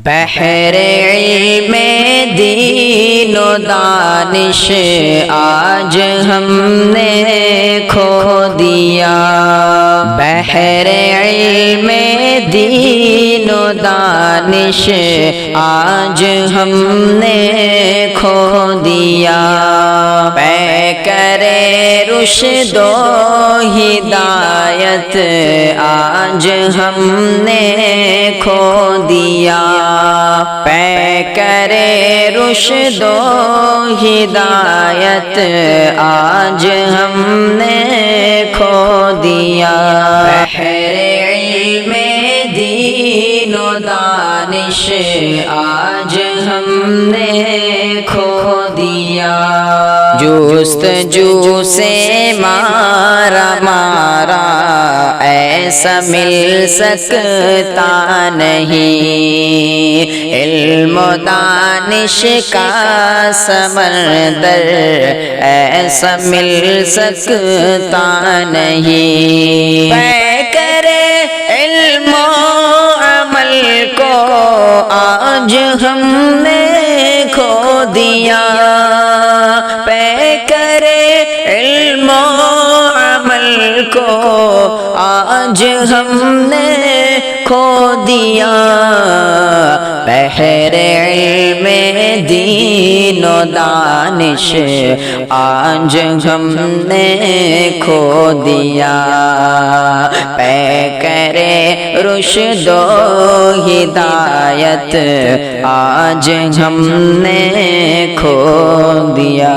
بحر علم دین و دانش آج ہم نے کھو دیا، بحر علم دین و دانش آج ہم نے کھو دیا، پیکر رشد و ہدایت آج ہم نے کھو دیا، پیکر رشد و ہدایت آج ہم نے کھو دیا، بحر علم دین و دانش آج ہم نے کھو دیا، جستجو سے مارا مارا ایسا مل سکتا نہیں، علم و دانش کا سمندر ایسا مل سکتا نہیں، پیکر علم و عمل کو آج ہم نے کھو دیا، پیکر علم و عمل کو آج ہم نے کھو دیا، بحر علم دین و دانش آج ہم نے کھو دیا، پیکر رشد و ہدایت آج ہم نے کھو دیا۔